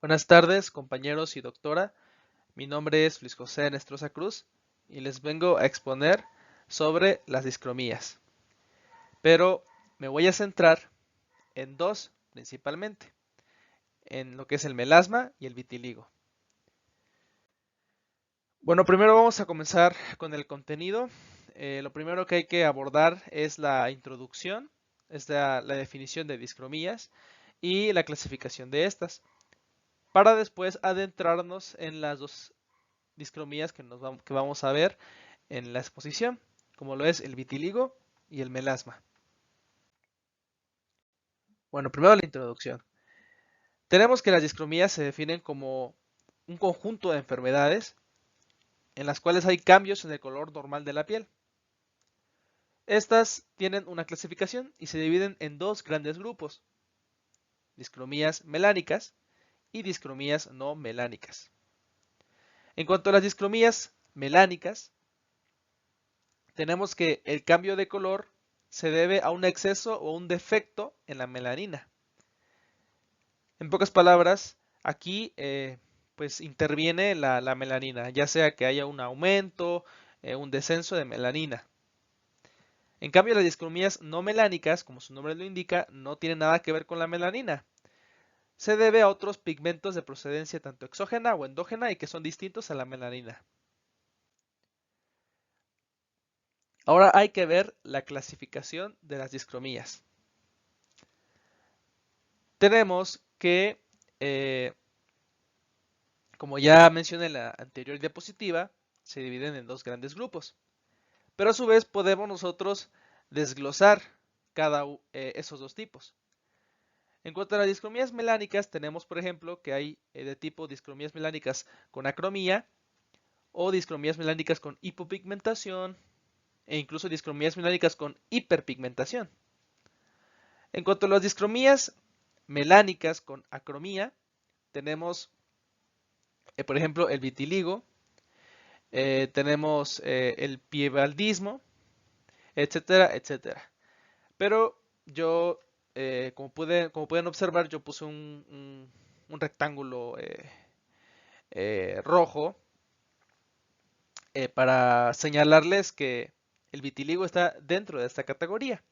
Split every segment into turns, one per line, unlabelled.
Buenas tardes, compañeros y doctora. Mi nombre es Luis José Nestroza Cruz y les vengo a exponer sobre las discromías. Pero me voy a centrar en dos principalmente, en lo que es el melasma y el vitiligo. Bueno, primero vamos a comenzar con el contenido. Lo primero que hay que abordar es la introducción, es la definición de discromías y la clasificación de estas, para después adentrarnos en las dos discromías que vamos a ver en la exposición, como lo es el vitiligo y el melasma. Bueno, primero la introducción. Tenemos que las discromías se definen como un conjunto de enfermedades en las cuales hay cambios en el color normal de la piel. Estas tienen una clasificación y se dividen en dos grandes grupos: discromías melánicas y discromías no melánicas. En cuanto a las discromías melánicas, tenemos que el cambio de color se debe a un exceso o un defecto en la melanina. En pocas palabras, aquí pues interviene la melanina, ya sea que haya un aumento, un descenso de melanina. En cambio, las discromías no melánicas, como su nombre lo indica, no tienen nada que ver con la melanina. Se debe a otros pigmentos de procedencia tanto exógena o endógena y que son distintos a la melanina. Ahora hay que ver la clasificación de las discromías. Tenemos que, como ya mencioné en la anterior diapositiva, se dividen en dos grandes grupos. Pero a su vez podemos nosotros desglosar esos dos tipos. En cuanto a las discromías melánicas, tenemos por ejemplo que hay de tipo discromías melánicas con acromía o discromías melánicas con hipopigmentación e incluso discromías melánicas con hiperpigmentación. En cuanto a las discromías melánicas con acromía, tenemos por ejemplo el vitiligo, tenemos el piebaldismo, etcétera, etcétera. Pero yo, como pueden observar, yo puse un rectángulo rojo para señalarles que el vitiligo está dentro de esta categoría.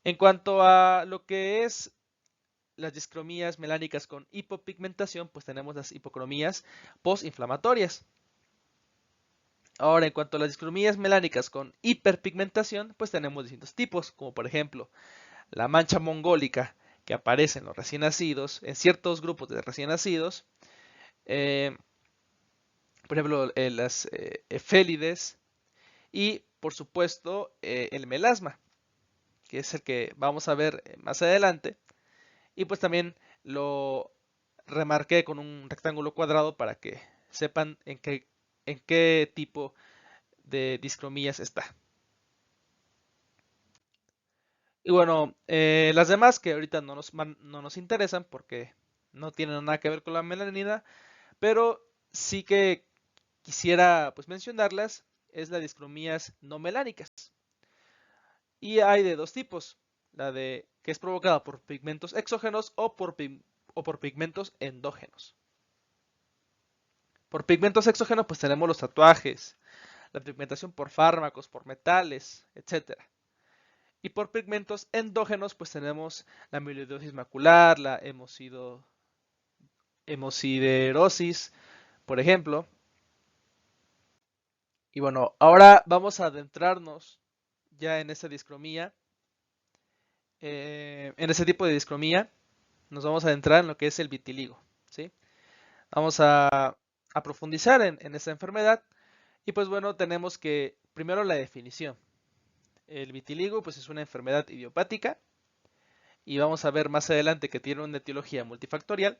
En cuanto a lo que es las discromías melánicas con hipopigmentación, pues tenemos las hipocromías postinflamatorias. Ahora, en cuanto a las discromías melánicas con hiperpigmentación, pues tenemos distintos tipos, como por ejemplo la mancha mongólica que aparece en los recién nacidos, en ciertos grupos de recién nacidos, eh, por ejemplo las efélides y por supuesto el melasma, que es el que vamos a ver más adelante, y pues también lo remarqué con un rectángulo cuadrado para que sepan en qué tipo de discromías está. Y bueno, las demás que ahorita no nos interesan porque no tienen nada que ver con la melanina, pero sí que quisiera pues mencionarlas, es las discromías no melánicas. Y hay de dos tipos, la de que es provocada por pigmentos exógenos o por pigmentos endógenos. Por pigmentos exógenos pues tenemos los tatuajes, la pigmentación por fármacos, por metales, etcétera. Y por pigmentos endógenos pues tenemos la amiloidosis macular, la hemosiderosis, por ejemplo. Y bueno, ahora vamos a adentrarnos ya en esa discromía, en ese tipo de discromía, nos vamos a adentrar en lo que es el vitiligo, ¿sí? Vamos a profundizar en esta enfermedad y pues bueno, tenemos que primero la definición. El vitiligo pues es una enfermedad idiopática y vamos a ver más adelante que tiene una etiología multifactorial,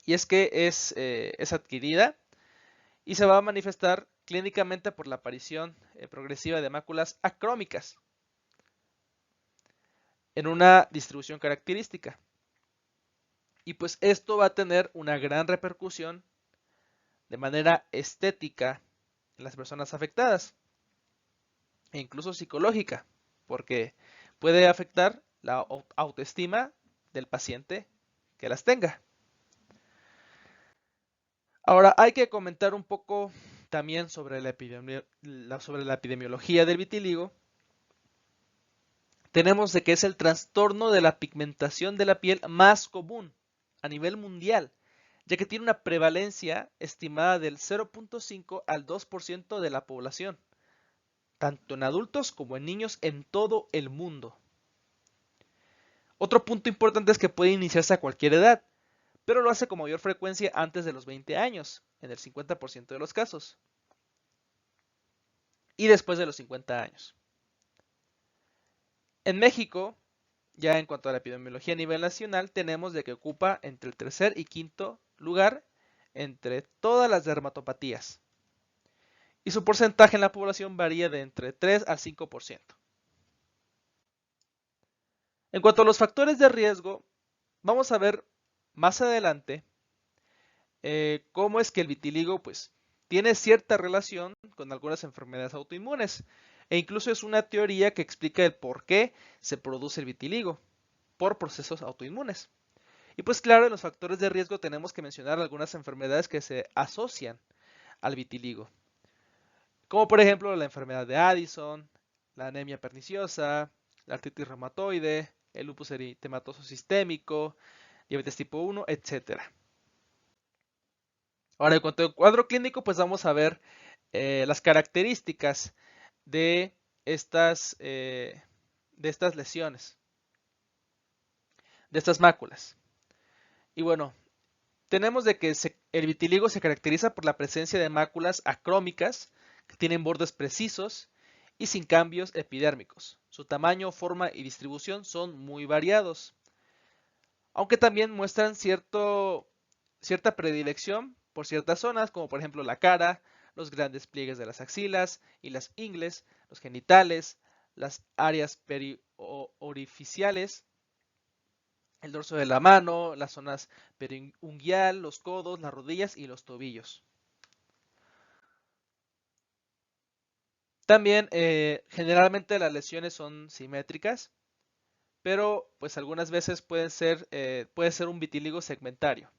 y es que es adquirida y se va a manifestar clínicamente por la aparición progresiva de máculas acrómicas en una distribución característica. Y pues esto va a tener una gran repercusión de manera estética en las personas afectadas e incluso psicológica, porque puede afectar la autoestima del paciente las tenga. Ahora hay que comentar un poco también sobre la epidemiología del vitiligo. Tenemos de que es el trastorno de la pigmentación de la piel más común a nivel mundial, ya que tiene una prevalencia estimada del 0.5 al 2% de la población, tanto en adultos como en niños en todo el mundo. Otro punto importante es que puede iniciarse a cualquier edad, pero lo hace con mayor frecuencia antes de los 20 años, en el 50% de los casos, y después de los 50 años. En México, ya en cuanto a la epidemiología a nivel nacional, tenemos de que ocupa entre el tercer y quinto lugar entre todas las dermatopatías. Y su porcentaje en la población varía de entre 3 al 5%. En cuanto a los factores de riesgo, vamos a ver más adelante cómo es que el vitiligo pues, tiene cierta relación con algunas enfermedades autoinmunes. E incluso es una teoría que explica el por qué se produce el vitiligo, por procesos autoinmunes. Y pues claro, en los factores de riesgo tenemos que mencionar algunas enfermedades que se asocian al vitiligo, como por ejemplo la enfermedad de Addison, la anemia perniciosa, la artritis reumatoide, el lupus eritematoso sistémico, diabetes tipo 1, etcétera. Ahora, en cuanto al cuadro clínico, pues vamos a ver las características de estas lesiones, de estas máculas. Y bueno, tenemos de que el vitiligo se caracteriza por la presencia de máculas acrómicas que tienen bordes precisos y sin cambios epidérmicos. Su tamaño, forma y distribución son muy variados, aunque también muestran cierta predilección por ciertas zonas, como por ejemplo la cara, los grandes pliegues de las axilas y las ingles, los genitales, las áreas periorificiales, el dorso de la mano, las zonas periunguial, los codos, las rodillas y los tobillos. También generalmente las lesiones son simétricas, pero pues algunas veces puede ser un vitíligo segmentario.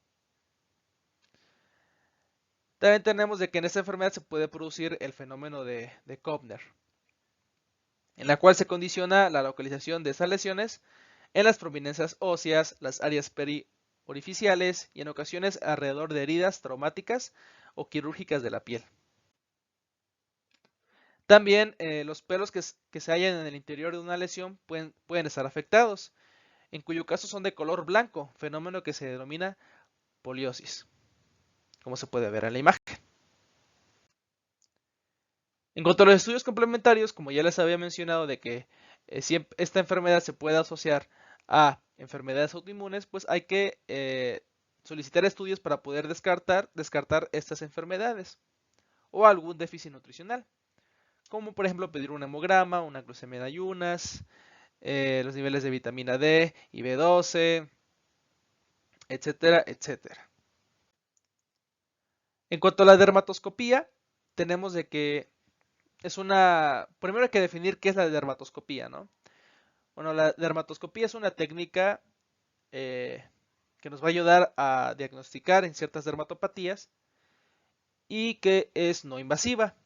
También tenemos de que en esta enfermedad se puede producir el fenómeno de Koebner, en la cual se condiciona la localización de esas lesiones en las prominencias óseas, las áreas periorificiales y en ocasiones alrededor de heridas traumáticas o quirúrgicas de la piel. También los pelos que se hallan en el interior de una lesión pueden estar afectados, en cuyo caso son de color blanco, fenómeno que se denomina poliosis, como se puede ver en la imagen. En cuanto a los estudios complementarios, como ya les había mencionado de que si esta enfermedad se puede asociar a enfermedades autoinmunes, pues hay que solicitar estudios para poder descartar estas enfermedades o algún déficit nutricional, como por ejemplo pedir un hemograma, una glucemia en ayunas, los niveles de vitamina D y B12, etcétera, etcétera. En cuanto a la dermatoscopía, tenemos de que primero hay que definir qué es la dermatoscopía, ¿no? Bueno, la dermatoscopía es una técnica que nos va a ayudar a diagnosticar en ciertas dermatopatías y que es no invasiva,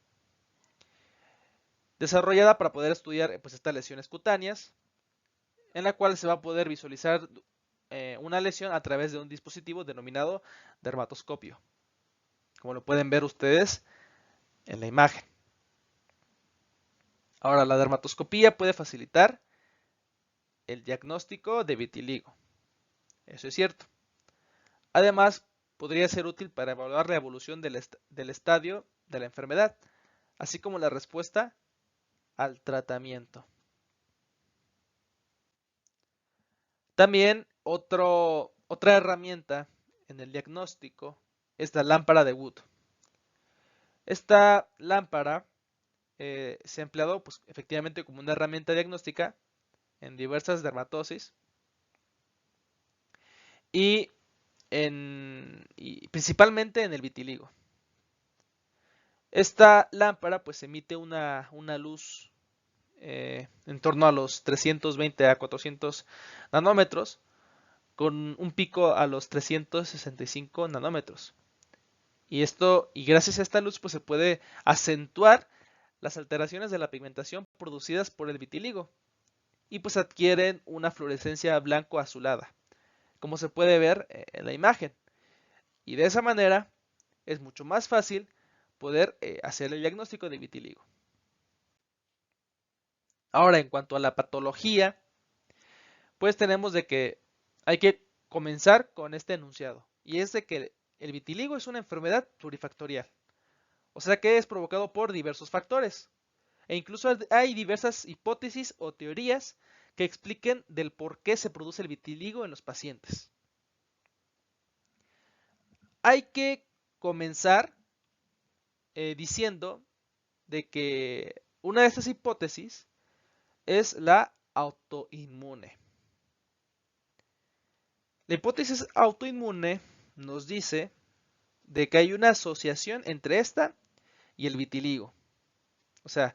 desarrollada para poder estudiar pues, estas lesiones cutáneas, en la cual se va a poder visualizar una lesión a través de un dispositivo denominado dermatoscopio, como lo pueden ver ustedes en la imagen. Ahora, la dermatoscopía puede facilitar el diagnóstico de vitiligo. Eso es cierto. Además, podría ser útil para evaluar la evolución del estadio de la enfermedad, así como la respuesta al tratamiento. También otra herramienta en el diagnóstico es la lámpara de Wood. Esta lámpara se ha empleado pues, efectivamente como una herramienta diagnóstica en diversas dermatosis y principalmente en el vitiligo. Esta lámpara pues emite una luz en torno a los 320 a 400 nanómetros, con un pico a los 365 nanómetros. Y gracias a esta luz, pues se puede acentuar las alteraciones de la pigmentación producidas por el vitiligo y pues adquieren una fluorescencia blanco-azulada, como se puede ver en la imagen. Y de esa manera es mucho más fácil poder hacer el diagnóstico de vitiligo. Ahora, en cuanto a la patología, pues tenemos de que hay que comenzar con este enunciado, y es de que el vitiligo es una enfermedad plurifactorial, o sea que es provocado por diversos factores, e incluso hay diversas hipótesis o teorías que expliquen del por qué se produce el vitiligo en los pacientes. Hay que comenzar diciendo de que una de estas hipótesis es la autoinmune. La hipótesis autoinmune nos dice de que hay una asociación entre esta y el vitiligo. O sea,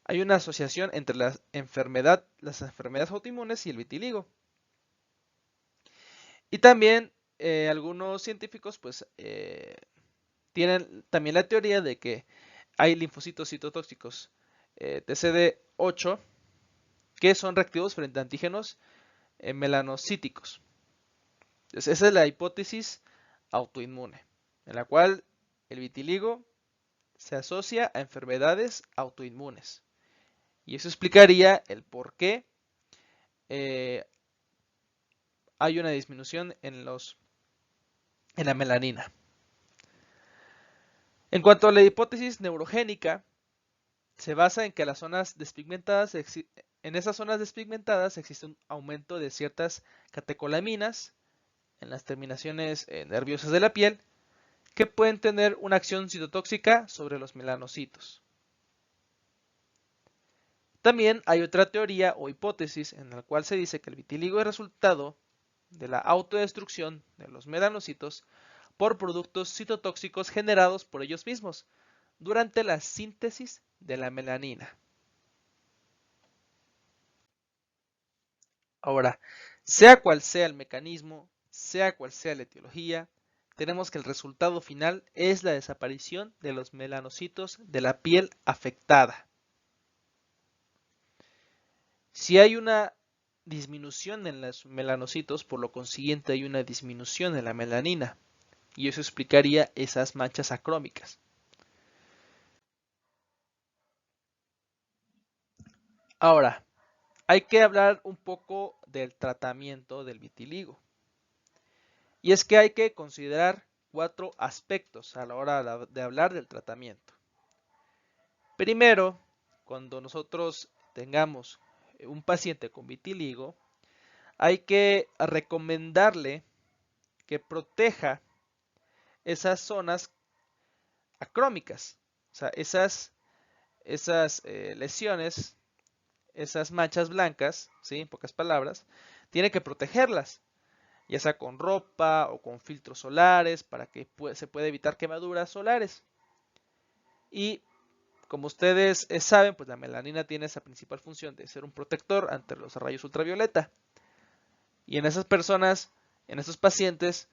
hay una asociación entre las enfermedades autoinmunes y el vitiligo. Y también algunos científicos pues tienen también la teoría de que hay linfocitos citotóxicos TCD8 que son reactivos frente a antígenos melanocíticos. Entonces, esa es la hipótesis autoinmune, en la cual el vitiligo se asocia a enfermedades autoinmunes. Y eso explicaría el por qué eh, hay una disminución en la melanina. En cuanto a la hipótesis neurogénica, se basa en que las zonas despigmentadas, en esas zonas despigmentadas existe un aumento de ciertas catecolaminas en las terminaciones nerviosas de la piel que pueden tener una acción citotóxica sobre los melanocitos. También hay otra teoría o hipótesis en la cual se dice que el vitiligo es resultado de la autodestrucción de los melanocitos por productos citotóxicos generados por ellos mismos durante la síntesis de la melanina. Ahora, sea cual sea el mecanismo, sea cual sea la etiología, tenemos que el resultado final es la desaparición de los melanocitos de la piel afectada. Si hay una disminución en los melanocitos, por lo consiguiente hay una disminución en la melanina, y eso explicaría esas manchas acrómicas. Ahora, hay que hablar un poco del tratamiento del vitiligo. Y es que hay que considerar 4 aspectos a la hora de hablar del tratamiento. Primero, cuando nosotros tengamos un paciente con vitiligo, hay que recomendarle que proteja esas zonas acrómicas, o sea, esas lesiones, esas manchas blancas, ¿sí? En pocas palabras, tiene que protegerlas, ya sea con ropa o con filtros solares para que se pueda evitar quemaduras solares. Y como ustedes saben, pues la melanina tiene esa principal función de ser un protector ante los rayos ultravioleta. Y en esas personas, en esos pacientes,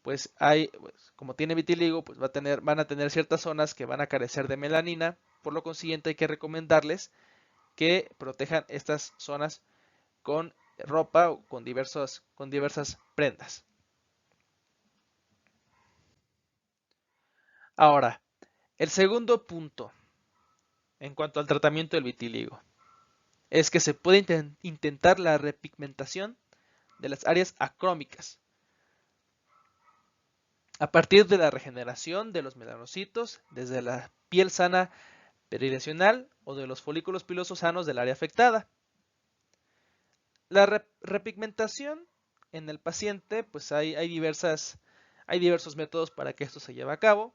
pues como tiene vitiligo, pues van a tener ciertas zonas que van a carecer de melanina. Por lo consiguiente, hay que recomendarles que protejan estas zonas con ropa o con diversas prendas. Ahora, el segundo punto en cuanto al tratamiento del vitiligo es que se puede intentar la repigmentación de las áreas acrómicas a partir de la regeneración de los melanocitos desde la piel sana perilesional o de los folículos pilosos sanos del área afectada. La repigmentación en el paciente, pues hay diversos métodos para que esto se lleve a cabo,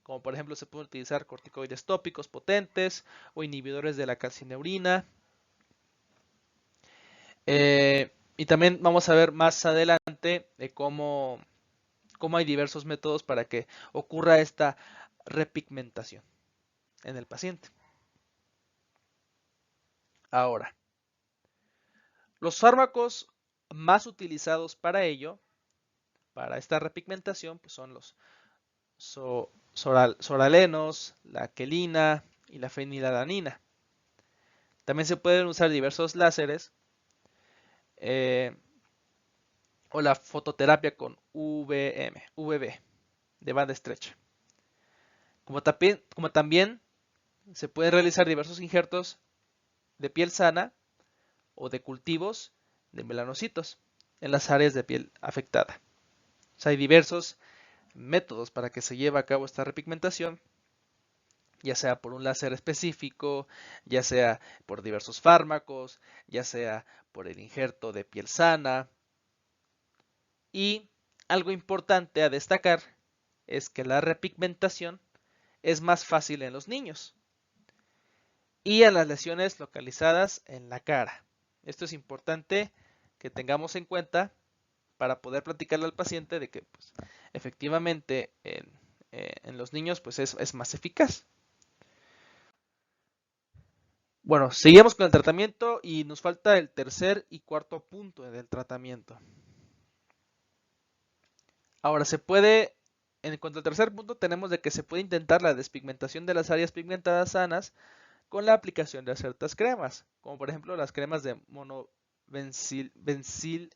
como por ejemplo se pueden utilizar corticoides tópicos potentes o inhibidores de la calcineurina. Y también vamos a ver más adelante cómo hay diversos métodos para que ocurra esta repigmentación en el paciente. Ahora, los fármacos más utilizados para ello, para esta repigmentación, pues son los soralenos, la quelina y la fenilalanina. También se pueden usar diversos láseres eh, o la fototerapia con UVB de banda estrecha. Como también se pueden realizar diversos injertos de piel sana o de cultivos de melanocitos en las áreas de piel afectada. O sea, hay diversos métodos para que se lleve a cabo esta repigmentación, ya sea por un láser específico, ya sea por diversos fármacos, ya sea por el injerto de piel sana. Y algo importante a destacar es que la repigmentación es más fácil en los niños y en las lesiones localizadas en la cara. Esto es importante que tengamos en cuenta para poder platicarle al paciente de que pues, efectivamente en los niños pues es más eficaz. Bueno, seguimos con el tratamiento y nos falta el tercer y cuarto punto del tratamiento. Ahora en cuanto al tercer punto, tenemos de que se puede intentar la despigmentación de las áreas pigmentadas sanas con la aplicación de ciertas cremas, como por ejemplo las cremas de monobencil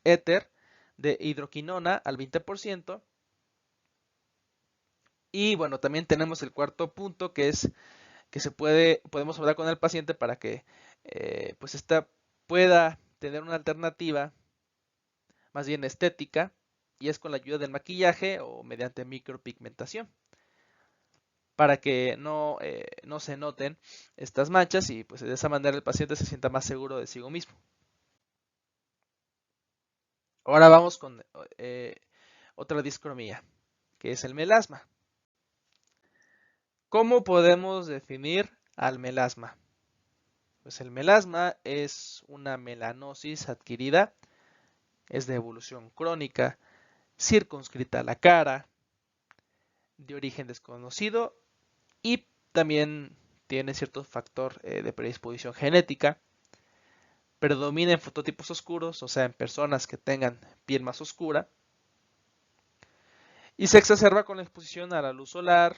éter de hidroquinona al 20%. Y bueno, también tenemos el cuarto punto que es que podemos hablar con el paciente para que pues esta pueda tener una alternativa más bien estética y es con la ayuda del maquillaje o mediante micropigmentación para que no se noten estas manchas y pues de esa manera el paciente se sienta más seguro de sí mismo. Ahora vamos con otra discromía, que es el melasma. ¿Cómo podemos definir al melasma? Pues el melasma es una melanosis adquirida, es de evolución crónica, circunscrita a la cara, de origen desconocido y también tiene cierto factor de predisposición genética. Predomina en fototipos oscuros, o sea, en personas que tengan piel más oscura. Y se exacerba con la exposición a la luz solar,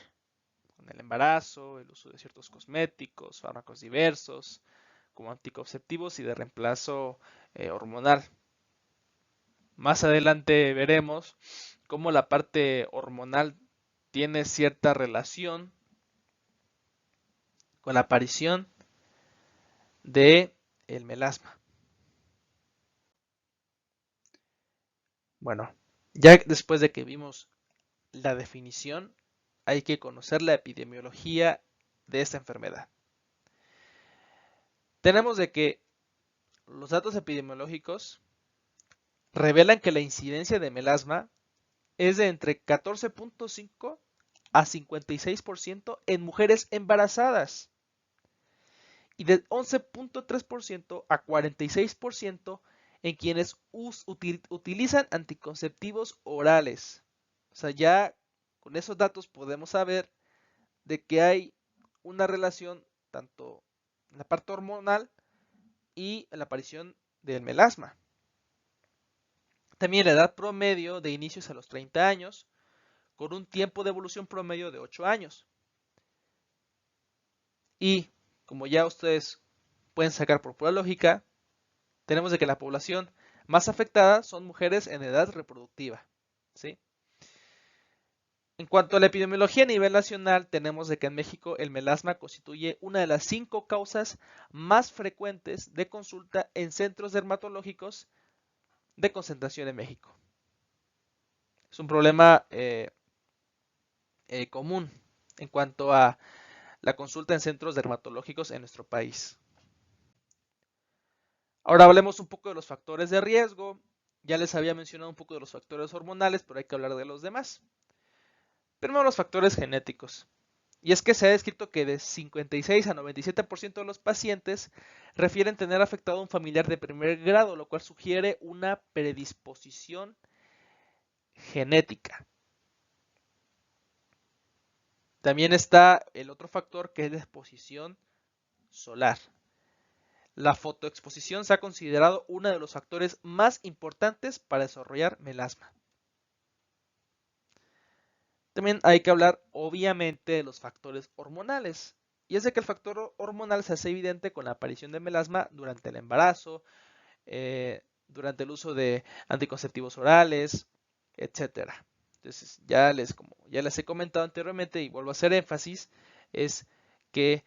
con el embarazo, el uso de ciertos cosméticos, fármacos diversos, como anticonceptivos y de reemplazo hormonal. Más adelante veremos cómo la parte hormonal tiene cierta relación con la aparición de el melasma. Bueno, ya después de que vimos la definición, hay que conocer la epidemiología de esta enfermedad. Tenemos de que los datos epidemiológicos revelan que la incidencia de melasma es de entre 14.5 a 56% en mujeres embarazadas y de 11.3% a 46% en quienes utilizan anticonceptivos orales. O sea, ya con esos datos podemos saber de que hay una relación tanto en la parte hormonal y en la aparición del melasma. También la edad promedio de inicios a los 30 años, con un tiempo de evolución promedio de 8 años. Y como ya ustedes pueden sacar por pura lógica, tenemos de que la población más afectada son mujeres en edad reproductiva, ¿sí? En cuanto a la epidemiología a nivel nacional, tenemos de que en México el melasma constituye una de las 5 causas más frecuentes de consulta en centros dermatológicos de concentración en México. Es un problema común en cuanto a la consulta en centros dermatológicos en nuestro país. Ahora hablemos un poco de los factores de riesgo. Ya les había mencionado un poco de los factores hormonales, pero hay que hablar de los demás. Primero los factores genéticos. Y es que se ha descrito que de 56 a 97% de los pacientes refieren tener afectado a un familiar de primer grado, lo cual sugiere una predisposición genética. También está el otro factor que es la exposición solar. la fotoexposición se ha considerado uno de los factores más importantes para desarrollar melasma. También hay que hablar, obviamente, de los factores hormonales. Y es de que el factor hormonal se hace evidente con la aparición de melasma durante el embarazo, durante el uso de anticonceptivos orales, etcétera. Entonces, como ya les he comentado anteriormente y vuelvo a hacer énfasis, es que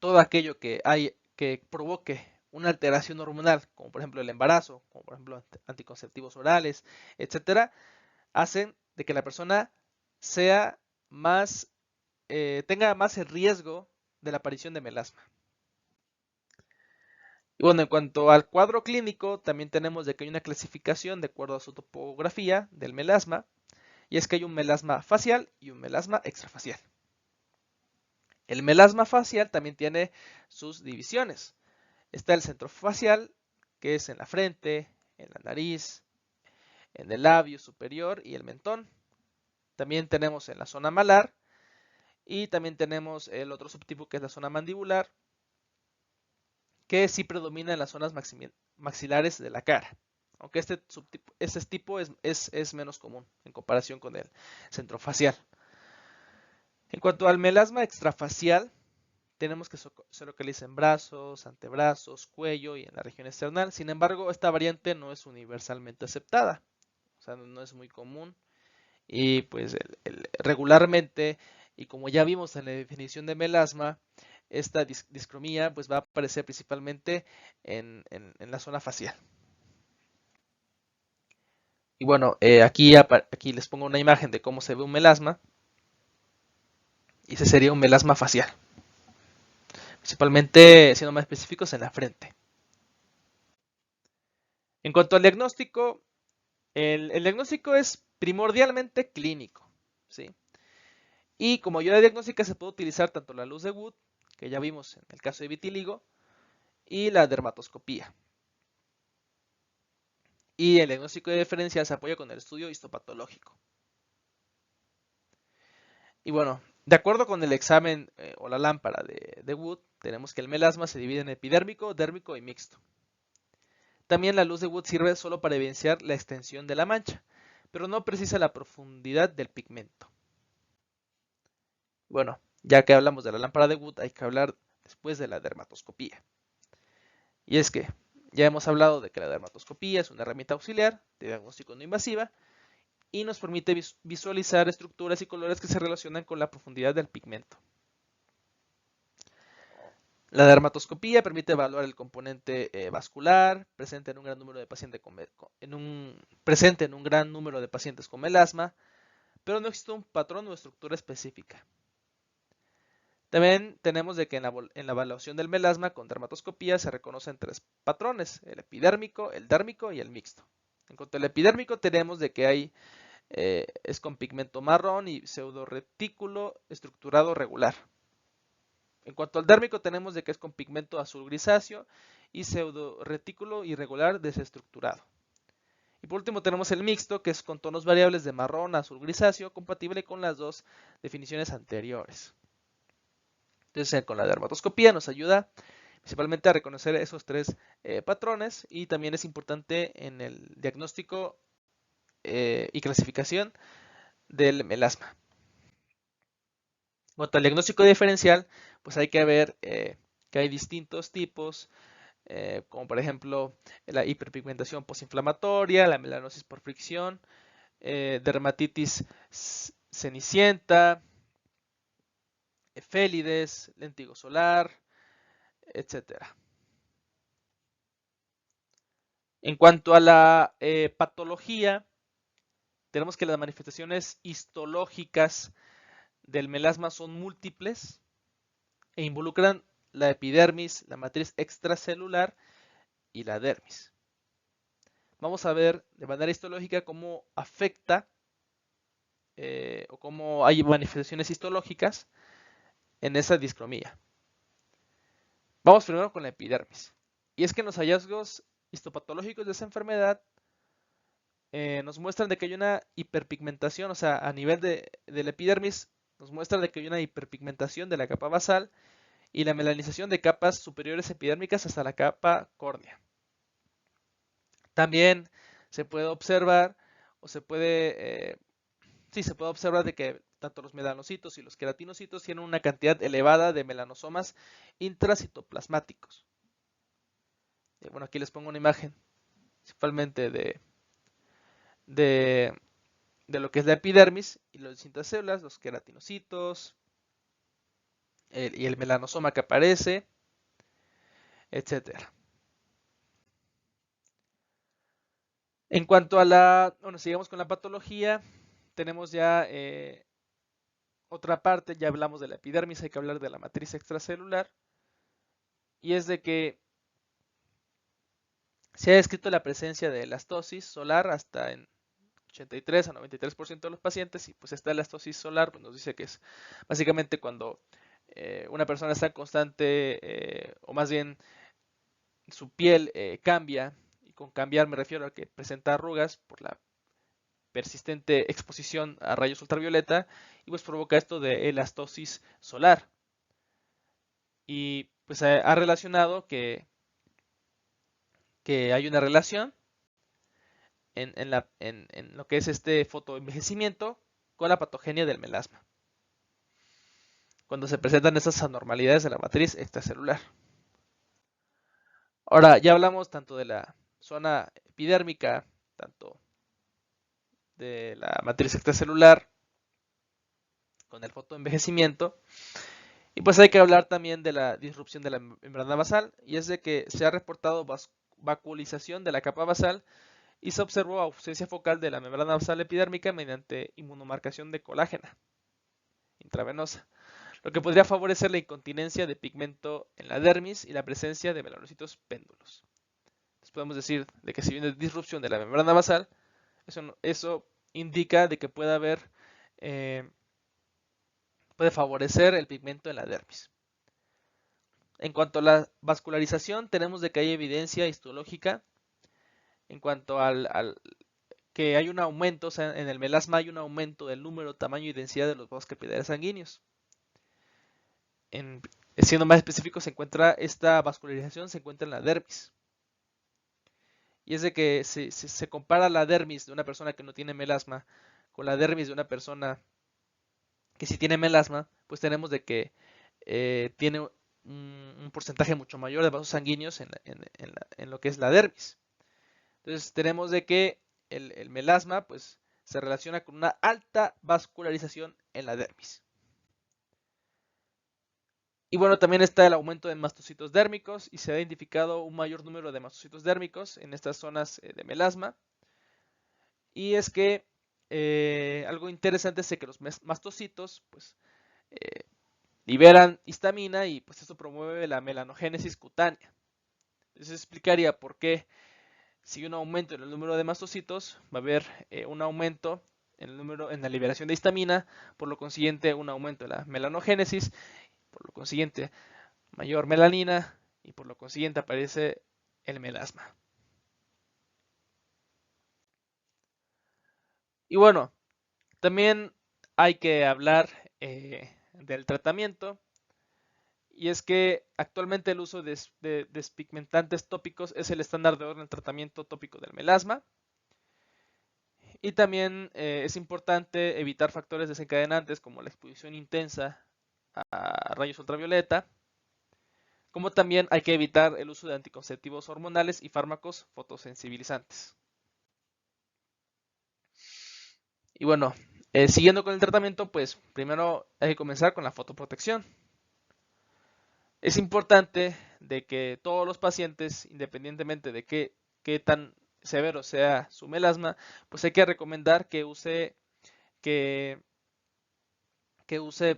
todo aquello que provoque una alteración hormonal, como por ejemplo el embarazo, como por ejemplo anticonceptivos orales, etcétera, hacen de que la persona sea más, tenga más el riesgo de la aparición de melasma. Y bueno, en cuanto al cuadro clínico, también tenemos de que hay una clasificación de acuerdo a su topografía del melasma, y es que hay un melasma facial y un melasma extrafacial. El melasma facial también tiene sus divisiones. Está el centro facial, que es en la frente, en la nariz, en el labio superior y el mentón. También tenemos en la zona malar y también tenemos el otro subtipo que es la zona mandibular, que sí predomina en las zonas maxilares de la cara. Aunque este tipo es menos común en comparación con el centrofacial. En cuanto al melasma extrafacial, tenemos que se localiza en brazos, antebrazos, cuello y en la región external. Sin embargo, esta variante no es universalmente aceptada, o sea, no es muy común. Y pues regularmente, y como ya vimos en la definición de melasma, esta discromía pues va a aparecer principalmente en la zona facial. Y bueno, aquí les pongo una imagen de cómo se ve un melasma. Y ese sería un melasma facial. Principalmente, siendo más específicos, en la frente. En cuanto al diagnóstico, el diagnóstico es primordialmente clínico, ¿sí? Y como ayuda diagnóstica se puede utilizar tanto la luz de Wood, que ya vimos en el caso de vitíligo, y la dermatoscopía. Y el diagnóstico diferencial se apoya con el estudio histopatológico. Y bueno, de acuerdo con el examen o la lámpara de Wood, tenemos que el melasma se divide en epidérmico, dérmico y mixto. También la luz de Wood sirve solo para evidenciar la extensión de la mancha, pero no precisa la profundidad del pigmento. Bueno, ya que hablamos de la lámpara de Wood, hay que hablar después de la dermatoscopía. Y es que ya hemos hablado de que la dermatoscopía es una herramienta auxiliar de diagnóstico no invasiva y nos permite visualizar estructuras y colores que se relacionan con la profundidad del pigmento. La dermatoscopía permite evaluar el componente vascular presente en un gran número de pacientes presente en un gran número de pacientes con melasma, pero no existe un patrón o estructura específica. También tenemos de que en la evaluación del melasma con dermatoscopía se reconocen tres patrones: el epidérmico, el dérmico y el mixto. En cuanto al epidérmico, tenemos de que es con pigmento marrón y pseudoretículo estructurado regular. En cuanto al dérmico, tenemos de que es con pigmento azul grisáceo y pseudoretículo irregular desestructurado. Y por último tenemos el mixto, que es con tonos variables de marrón a azul grisáceo, compatible con las dos definiciones anteriores. Entonces, con la dermatoscopía nos ayuda principalmente a reconocer esos tres patrones, y también es importante en el diagnóstico y clasificación del melasma. En cuanto al diagnóstico diferencial, pues hay que ver que hay distintos tipos, como por ejemplo la hiperpigmentación postinflamatoria, la melanosis por fricción, dermatitis cenicienta, félides, léntigo solar, etcétera. En cuanto a la patología, tenemos que las manifestaciones histológicas del melasma son múltiples e involucran la epidermis, la matriz extracelular y la dermis. Vamos a ver de manera histológica cómo afecta o cómo hay manifestaciones histológicas en esa discromía. Vamos primero con la epidermis. Y es que en los hallazgos histopatológicos de esa enfermedad nos muestran de que hay una hiperpigmentación, o sea, a nivel de la epidermis nos muestra de que hay una hiperpigmentación de la capa basal y la melanización de capas superiores epidérmicas hasta la capa córnea. También se puede observar o se puede observar de que tanto los melanocitos y los queratinocitos tienen una cantidad elevada de melanosomas intracitoplasmáticos. Bueno, aquí les pongo una imagen principalmente de lo que es la epidermis y las distintas células, los queratinocitos y el melanosoma que aparece, etcétera. En cuanto a bueno, sigamos con la patología, tenemos ya otra parte, ya hablamos de la epidermis, hay que hablar de la matriz extracelular, y es de que se ha descrito la presencia de elastosis solar hasta en 83 a 93% de los pacientes, y pues esta elastosis solar pues nos dice que es básicamente cuando una persona está en constante, o más bien su piel cambia, y con cambiar me refiero a que presenta arrugas por la persistente exposición a rayos ultravioleta, y pues provoca esto de elastosis solar. Y pues ha relacionado que hay una relación en lo que es este fotoenvejecimiento con la patogenia del melasma, cuando se presentan esas anormalidades de la matriz extracelular. Ahora, ya hablamos tanto de la zona epidérmica, tanto de la matriz extracelular con el fotoenvejecimiento, y pues hay que hablar también de la disrupción de la membrana basal, y es de que se ha reportado vacuolización de la capa basal y se observó ausencia focal de la membrana basal epidérmica mediante inmunomarcación de colágena intravenosa, lo que podría favorecer la incontinencia de pigmento en la dermis y la presencia de melanocitos péndulos. Entonces podemos decir de que si viene disrupción de la membrana basal, eso indica de que puede favorecer el pigmento en la dermis. En cuanto a la vascularización, tenemos de que hay evidencia histológica en cuanto al que hay un aumento, o sea, en el melasma hay un aumento del número, tamaño y densidad de los vasos capilares sanguíneos. Siendo más específico, esta vascularización se encuentra en la dermis. Y es de que se compara la dermis de una persona que no tiene melasma con la dermis de una persona que sí tiene melasma, pues tenemos de que tiene un porcentaje mucho mayor de vasos sanguíneos en lo que es la dermis. Entonces tenemos de que el melasma pues se relaciona con una alta vascularización en la dermis. Y bueno, también está el aumento de mastocitos dérmicos, y se ha identificado un mayor número de mastocitos dérmicos en estas zonas de melasma. Y es que algo interesante es que los mastocitos pues liberan histamina, y pues eso promueve la melanogénesis cutánea. Eso explicaría por qué, si hay un aumento en el número de mastocitos, va a haber un aumento en la liberación de histamina, por lo consiguiente un aumento de la melanogénesis, por lo consiguiente mayor melanina, y por lo consiguiente aparece el melasma. Y bueno, también hay que hablar del tratamiento, y es que actualmente el uso de despigmentantes tópicos es el estándar de oro en el tratamiento tópico del melasma. Y también es importante evitar factores desencadenantes como la exposición intensa a rayos ultravioleta, como también hay que evitar el uso de anticonceptivos hormonales y fármacos fotosensibilizantes. Y bueno, siguiendo con el tratamiento, pues primero hay que comenzar con la fotoprotección. Es importante de que todos los pacientes, independientemente de qué tan severo sea su melasma, pues hay que recomendar que use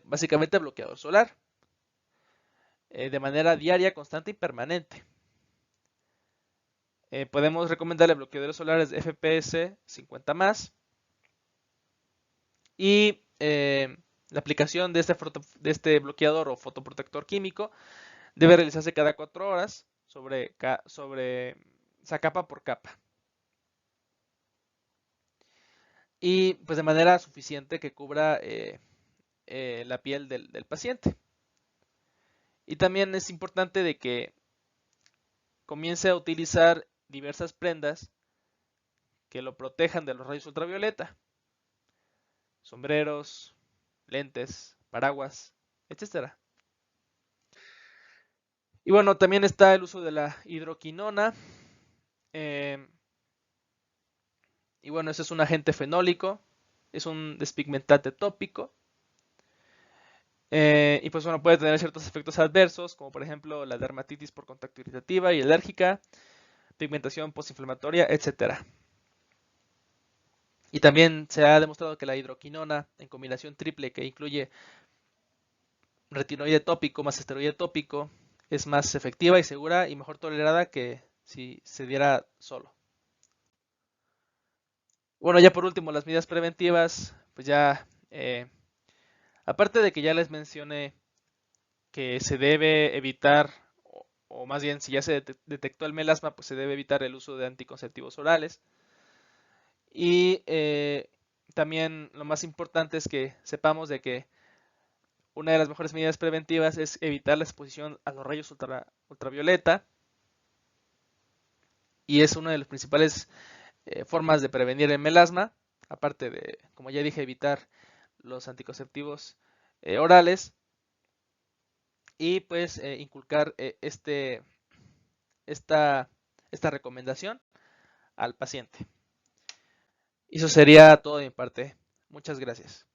básicamente bloqueador solar de manera diaria, constante y permanente. Podemos recomendarle bloqueadores solares de FPS 50 más, y la aplicación de este bloqueador o fotoprotector químico debe realizarse cada 4 horas sobre esa capa por capa, y pues de manera suficiente que cubra la piel del paciente. Y también es importante de que comience a utilizar diversas prendas que lo protejan de los rayos ultravioleta. Sombreros, lentes, paraguas, etcétera. Y bueno, también está el uso de la hidroquinona. eh, y bueno, ese es un agente fenólico, es un despigmentante tópico. Y pues bueno, puede tener ciertos efectos adversos, como por ejemplo la dermatitis por contacto irritativa y alérgica, pigmentación postinflamatoria, etcétera. Y también se ha demostrado que la hidroquinona en combinación triple que incluye retinoide tópico más esteroide tópico es más efectiva y segura y mejor tolerada que si se diera solo. Bueno, ya por último, las medidas preventivas, pues ya, aparte de que ya les mencioné que se debe evitar, o más bien si ya se detectó el melasma, pues se debe evitar el uso de anticonceptivos orales. Y también lo más importante es que sepamos de que una de las mejores medidas preventivas es evitar la exposición a los rayos ultravioleta y es una de las principales formas de prevenir el melasma, aparte de, como ya dije, evitar los anticonceptivos orales y pues inculcar esta, esta recomendación al paciente. Y eso sería todo de mi parte. Muchas gracias.